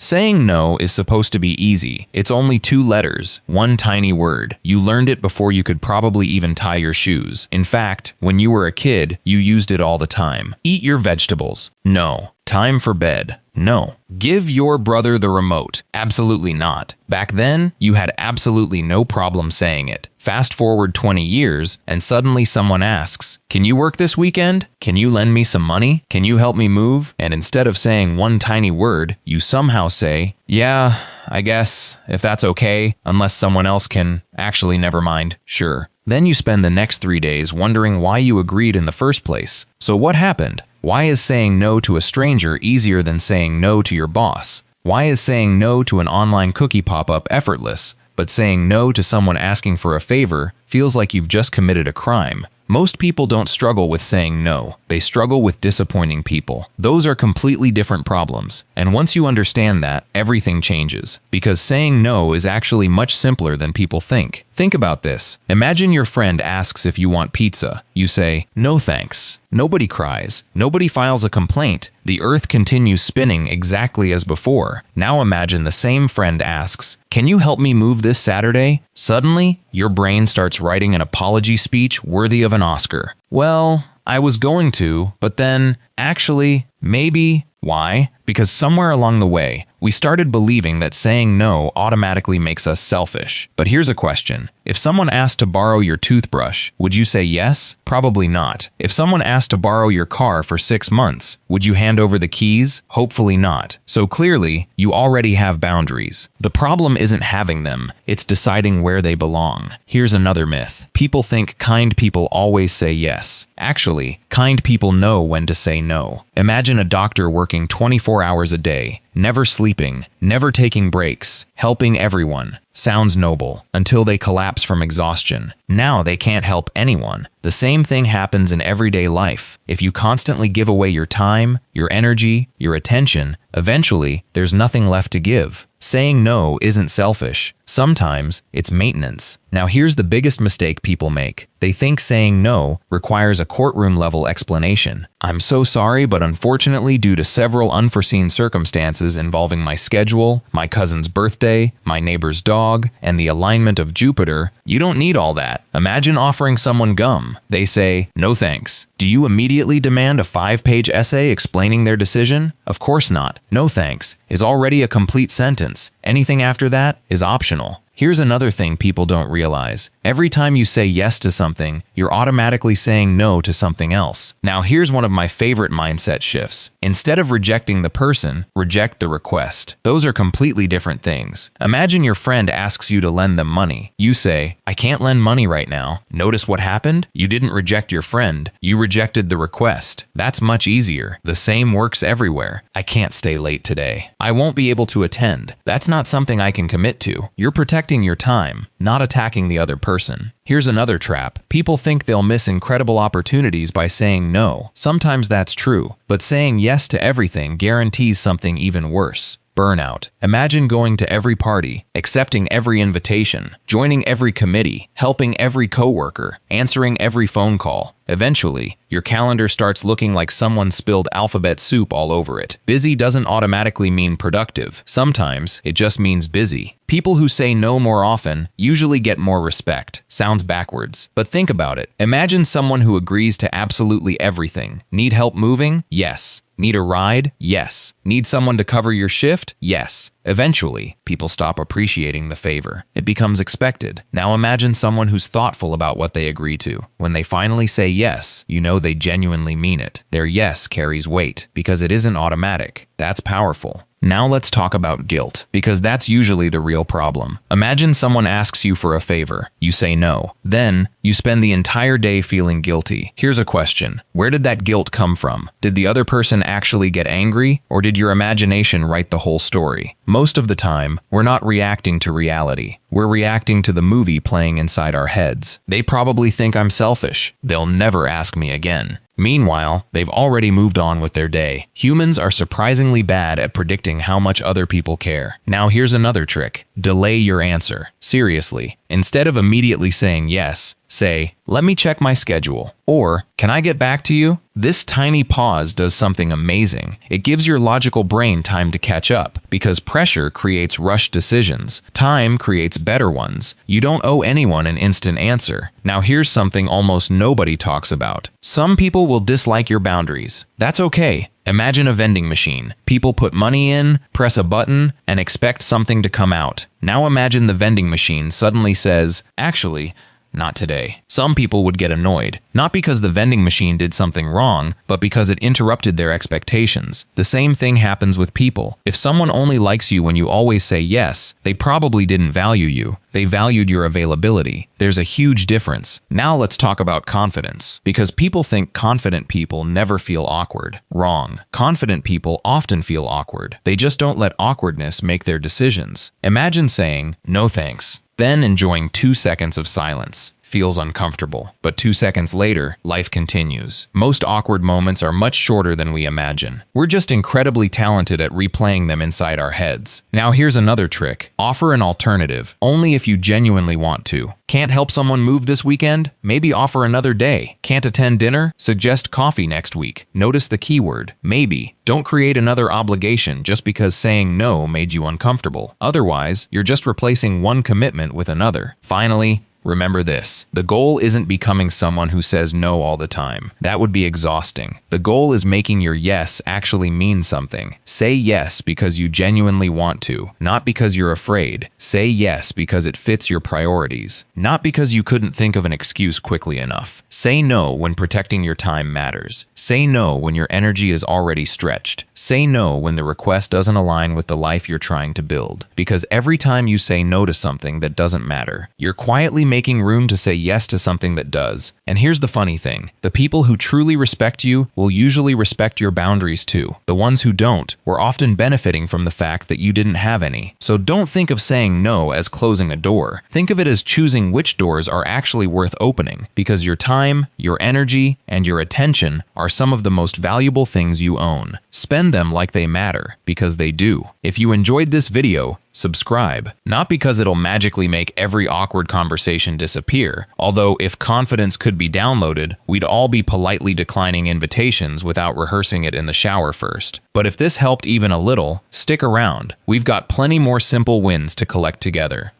Saying no is supposed to be easy. It's only 2 letters, one tiny word. You learned it before you could probably even tie your shoes. In fact, when you were a kid, you used it all the time. Eat your vegetables. No. Time for bed. No. Give your brother the remote. Absolutely not. Back then, you had absolutely no problem saying it. Fast forward 20 years, and suddenly someone asks, "Can you work this weekend? Can you lend me some money? Can you help me move?" And instead of saying one tiny word, you somehow say, "Yeah, I guess, if that's okay, unless someone else can. Actually, never mind. Sure." Then you spend the next 3 days wondering why you agreed in the first place. So what happened? Why is saying no to a stranger easier than saying no to your boss? Why is saying no to an online cookie pop-up effortless, but saying no to someone asking for a favor feels like you've just committed a crime? Most people don't struggle with saying no. They struggle with disappointing people. Those are completely different problems. And once you understand that, everything changes. Because saying no is actually much simpler than people think. Think about this. Imagine your friend asks if you want pizza. You say, "No thanks." Nobody cries. Nobody files a complaint. The earth continues spinning exactly as before. Now imagine the same friend asks, "Can you help me move this Saturday?" Suddenly, your brain starts writing an apology speech worthy of an Oscar. "Well, I was going to, but then, actually, maybe." Why? Because somewhere along the way, we started believing that saying no automatically makes us selfish. But here's a question. If someone asked to borrow your toothbrush, would you say yes? Probably not. If someone asked to borrow your car for 6 months, would you hand over the keys? Hopefully not. So clearly, you already have boundaries. The problem isn't having them, it's deciding where they belong. Here's another myth. People think kind people always say yes. Actually, kind people know when to say no. Imagine a doctor working 24 hours a day, never sleeping, never taking breaks, helping everyone. Sounds noble, until they collapse from exhaustion. Now they can't help anyone. The same thing happens in everyday life. If you constantly give away your time, your energy, your attention, eventually there's nothing left to give. Saying no isn't selfish. Sometimes it's maintenance. Now here's the biggest mistake people make. They think saying no requires a courtroom-level explanation. "I'm so sorry, but unfortunately due to several unforeseen circumstances involving my schedule, my cousin's birthday, my neighbor's dog, and the alignment of Jupiter," you don't need all that. Imagine offering someone gum. They say, "No thanks." Do you immediately demand a 5-page essay explaining their decision? Of course not. "No thanks" is already a complete sentence. Anything after that is optional. Here's another thing people don't realize. Every time you say yes to something, you're automatically saying no to something else. Now here's one of my favorite mindset shifts. Instead of rejecting the person, reject the request. Those are completely different things. Imagine your friend asks you to lend them money. You say, "I can't lend money right now." Notice what happened? You didn't reject your friend. You rejected the request. That's much easier. The same works everywhere. "I can't stay late today. I won't be able to attend." That's not something I can commit to. You're protecting your time, not attacking the other person. Here's another trap. People think they'll miss incredible opportunities by saying no. Sometimes that's true, but saying yes to everything guarantees something even worse. Burnout. Imagine going to every party, accepting every invitation, joining every committee, helping every coworker, answering every phone call. Eventually, your calendar starts looking like someone spilled alphabet soup all over it. Busy doesn't automatically mean productive. Sometimes it just means busy. People who say no more often usually get more respect. Sounds backwards, but think about it. Imagine someone who agrees to absolutely everything. Need help moving? Yes. Need a ride? Yes. Need someone to cover your shift? Yes. Eventually, people stop appreciating the favor. It becomes expected. Now imagine someone who's thoughtful about what they agree to. When they finally say yes, you know they genuinely mean it. Their yes carries weight because it isn't automatic. That's powerful. Now let's talk about guilt, because that's usually the real problem. Imagine someone asks you for a favor. You say no. Then, you spend the entire day feeling guilty. Here's a question. Where did that guilt come from? Did the other person actually get angry, or did your imagination write the whole story? Most of the time, we're not reacting to reality. We're reacting to the movie playing inside our heads. They probably think I'm selfish. They'll never ask me again. Meanwhile, they've already moved on with their day. Humans are surprisingly bad at predicting how much other people care. Now here's another trick. Delay your answer. Seriously. Instead of immediately saying yes, Say, "Let me check my schedule," or "Can I get back to you?" This tiny pause does something amazing. It gives your logical brain time to catch up, because pressure creates rushed decisions. Time creates better ones. You don't owe anyone an instant answer. Now here's something almost nobody talks about. Some people will dislike your boundaries. That's okay. Imagine a vending machine. People put money in, press a button, and expect something to come out. Now imagine the vending machine suddenly says, "Actually, not today." Some people would get annoyed, not because the vending machine did something wrong, but because it interrupted their expectations. The same thing happens with people. If someone only likes you when you always say yes, they probably didn't value you. They valued your availability. There's a huge difference. Now let's talk about confidence, because people think confident people never feel awkward. Wrong. Confident people often feel awkward. They just don't let awkwardness make their decisions. Imagine saying, "No thanks," then enjoying 2 seconds of silence. Feels uncomfortable, but 2 seconds later, life continues. Most awkward moments are much shorter than we imagine. We're just incredibly talented at replaying them inside our heads. Now here's another trick. Offer an alternative, only if you genuinely want to. Can't help someone move this weekend? Maybe offer another day. Can't attend dinner? Suggest coffee next week. Notice the keyword, maybe. Don't create another obligation just because saying no made you uncomfortable. Otherwise, you're just replacing one commitment with another. Finally, remember this. The goal isn't becoming someone who says no all the time. That would be exhausting. The goal is making your yes actually mean something. Say yes because you genuinely want to, not because you're afraid. Say yes because it fits your priorities, not because you couldn't think of an excuse quickly enough. Say no when protecting your time matters. Say no when your energy is already stretched. Say no when the request doesn't align with the life you're trying to build. Because every time you say no to something that doesn't matter, you're quietly making room to say yes to something that does. And here's the funny thing. The people who truly respect you will usually respect your boundaries too. The ones who don't were often benefiting from the fact that you didn't have any. So don't think of saying no as closing a door. Think of it as choosing which doors are actually worth opening, because your time, your energy, and your attention are some of the most valuable things you own. Spend them like they matter, because they do. If you enjoyed this video, subscribe. Not because it'll magically make every awkward conversation disappear, although if confidence could be downloaded, we'd all be politely declining invitations without rehearsing it in the shower first. But if this helped even a little, stick around. We've got plenty more simple wins to collect together.